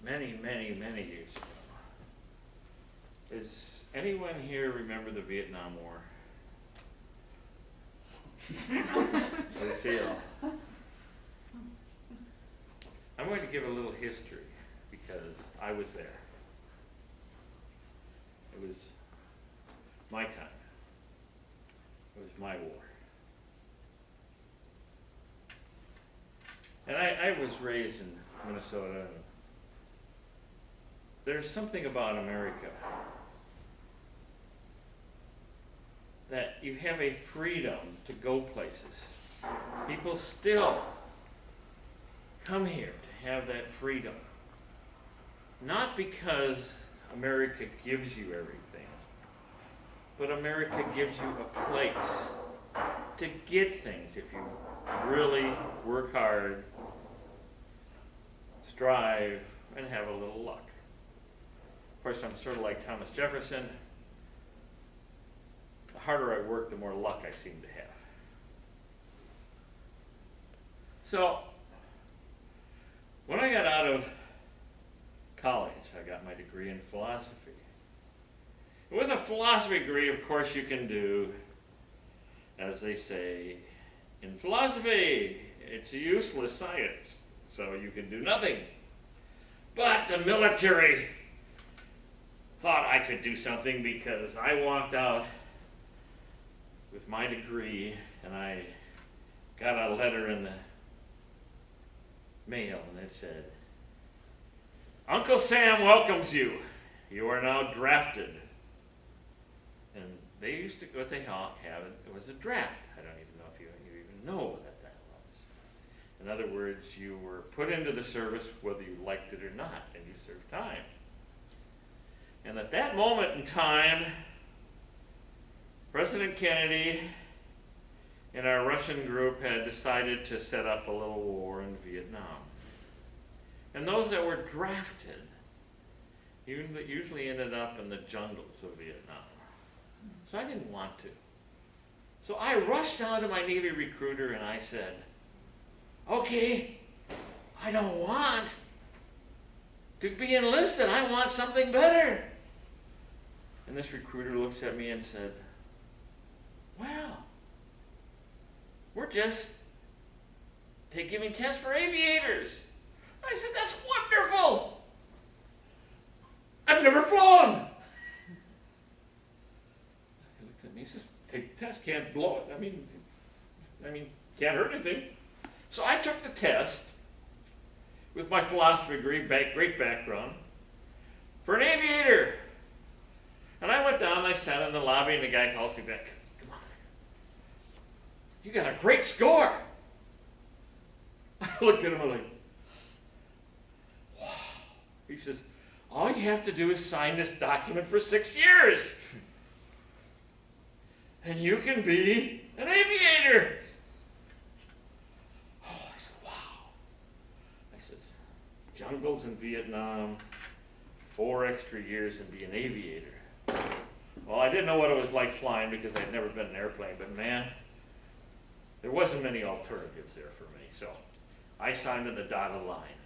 many, many, many years ago. Does anyone here remember the Vietnam War? Lucille. I'm going to give a little history because I was there. It was my time. It was my war. And I was raised in Minnesota. There's something about America that you have a freedom to go places. People still come here to have that freedom. Not because America gives you everything, but America gives you a place to get things if you really work hard, strive, and have a little luck. Of course, I'm sort of like Thomas Jefferson. The harder I work, the more luck I seem to have. So, when I got out of college, I got my degree in philosophy. With a philosophy degree, of course, you can do, as they say, in philosophy, it's a useless science, so you can do nothing. But the military thought I could do something because I walked out with my degree and I got a letter in the mail and it said, "Uncle Sam welcomes you. You are now drafted." And they used to, what they have, it was a draft. I don't even know if you even know what that was. In other words, you were put into the service whether you liked it or not, and you served time. And at that moment in time, President Kennedy and our Russian group had decided to set up a little war in Vietnam. And those that were drafted usually ended up in the jungles of Vietnam. So I didn't want to. So I rushed down to my Navy recruiter and I said, "Okay, I don't want to be enlisted. I want something better." And this recruiter looks at me and said, "Well, we're just giving tests for aviators." I said, "That's wonderful. I've never flown." He looked at me and says, "Take the test, can't blow it. I mean, can't hurt anything." So I took the test with my philosophy degree, great background, for an aviator. And I went down and I sat in the lobby and the guy calls me back, "Come on, you got a great score." I looked at him and I'm like, "Wow." He says, "All you have to do is sign this document for 6 years. And you can be an aviator." Oh, I said, "Wow." I says, jungles in Vietnam, 4 extra years and be an aviator. Well, I didn't know what it was like flying because I'd never been in an airplane, but man, there wasn't many alternatives there for me. So I signed on the dotted line.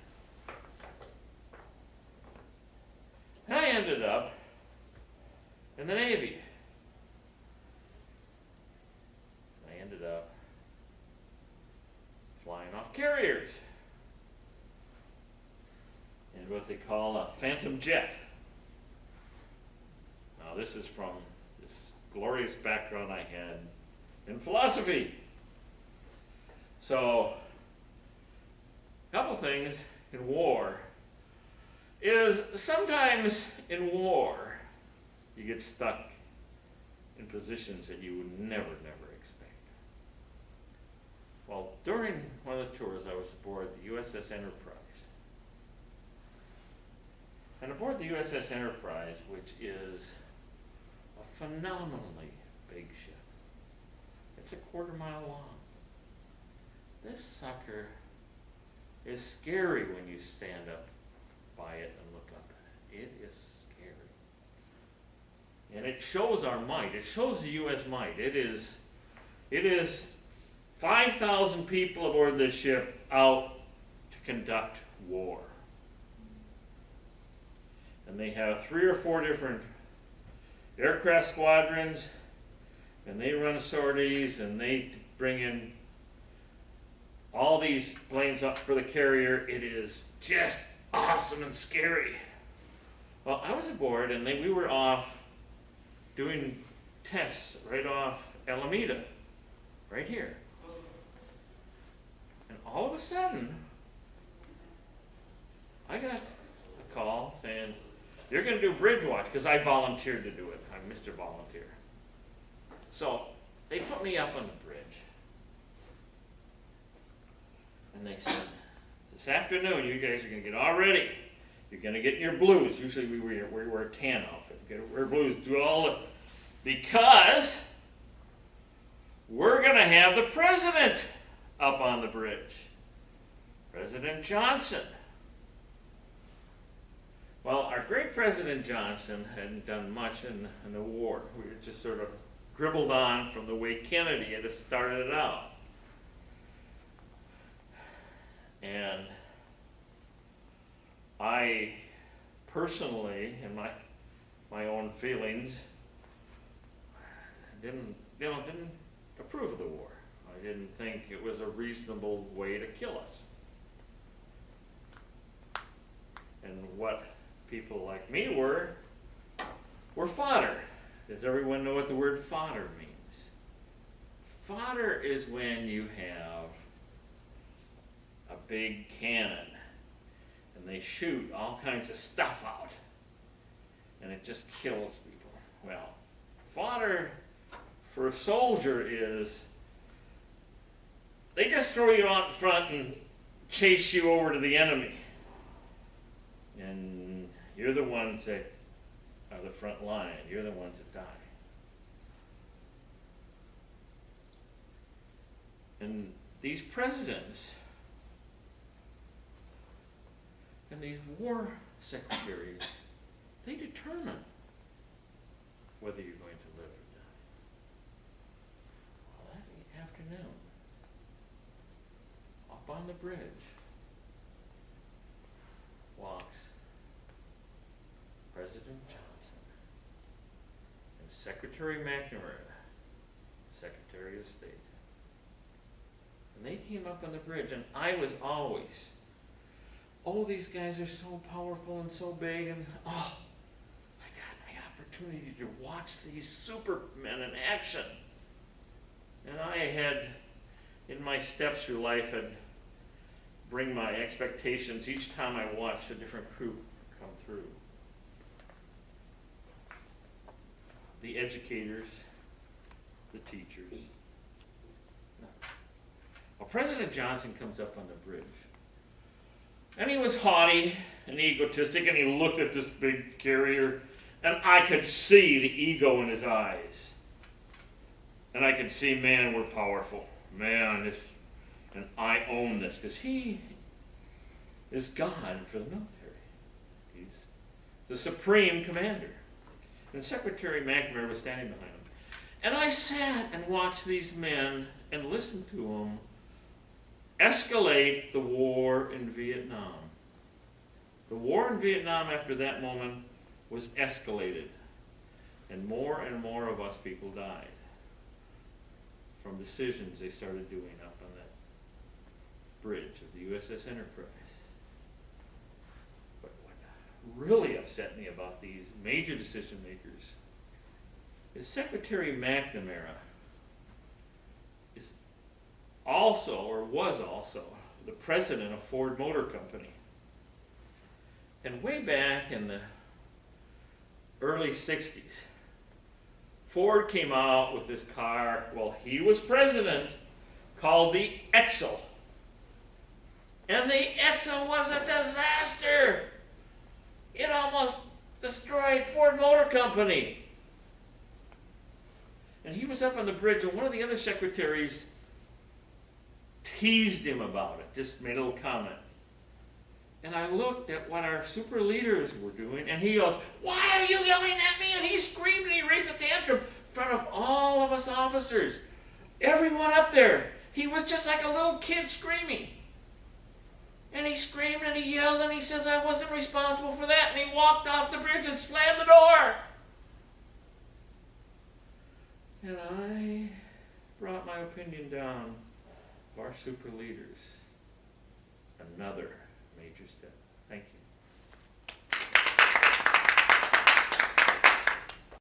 And I ended up in the Navy. I ended up flying off carriers in what they call a phantom jet. Now this is from this glorious background I had in philosophy. So, a couple things in war is sometimes in war you get stuck in positions that you would never expect. Well, during one of the tours I was aboard the USS Enterprise. And aboard the USS Enterprise, which is a phenomenally big ship. It's a 1/4 mile long. This sucker is scary when you stand up by it and look up at it. It is scary. And it shows our might. It shows the U.S. might. It is 5,000 people aboard this ship out to conduct war. And they have 3 or 4 different aircraft squadrons, and they run sorties, and they bring in all these planes up for the carrier. It is just awesome and scary. Well, I was aboard, and we were off doing tests right off Alameda, right here. And all of a sudden, I got a call saying, "You're going to do bridge watch," because I volunteered to do it. I'm Mr. Volunteer. So they put me up on the bridge. And they said, "This afternoon, you guys are going to get all ready. You're going to get in your blues." Usually we wear a tan outfit. Wear blues, do all it. Because we're going to have the president up on the bridge. President Johnson. Well, our great President Johnson hadn't done much in the war. We were just sort of dribbled on from the way Kennedy had started it out. And I personally, in my own feelings, didn't approve of the war. I didn't think it was a reasonable way to kill us. And what people like me were fodder. Does everyone know what the word fodder means? Fodder is when you have a big cannon and they shoot all kinds of stuff out and it just kills people. Well, fodder for a soldier is they just throw you out front and chase you over to the enemy. And you're the ones that are the front line. You're the ones that die. And these presidents and these war secretaries, they determine whether you're going to live or die. Well, that afternoon, up on the bridge, walks President Johnson and Secretary McNamara, Secretary of State. And they came up on the bridge, and I was always, oh, these guys are so powerful and so big, and oh, I got the opportunity to watch these supermen in action. And I had, in my steps through life, had bring my expectations each time I watched a different crew come through. The educators, the teachers. Well, President Johnson comes up on the bridge. And he was haughty and egotistic, and he looked at this big carrier, and I could see the ego in his eyes. And I could see, man, we're powerful. Man, and I own this, because he is God for the military. He's the supreme commander. And Secretary McNamara was standing behind him. And I sat and watched these men and listened to them escalate the war in Vietnam. The war in Vietnam after that moment was escalated. And more of us people died from decisions they started doing up on that bridge of the USS Enterprise. But what really upset me about these major decision makers is Secretary McNamara is also, or was also, the president of Ford Motor Company. And way back in the early 60s, Ford came out with this car, well, he was president, called the Etzel. And the Etzel was a disaster. It almost destroyed Ford Motor Company. And he was up on the bridge, and one of the other secretaries teased him about it, just made a little comment. And I looked at what our super leaders were doing, and he goes, "Why are you yelling at me?" And he screamed and he raised a tantrum in front of all of us officers. Everyone up there. He was just like a little kid screaming. And he screamed and he yelled and he says I wasn't responsible for that, and he walked off the bridge and slammed the door. And I brought my opinion down of our super leaders. Another major step. Thank you.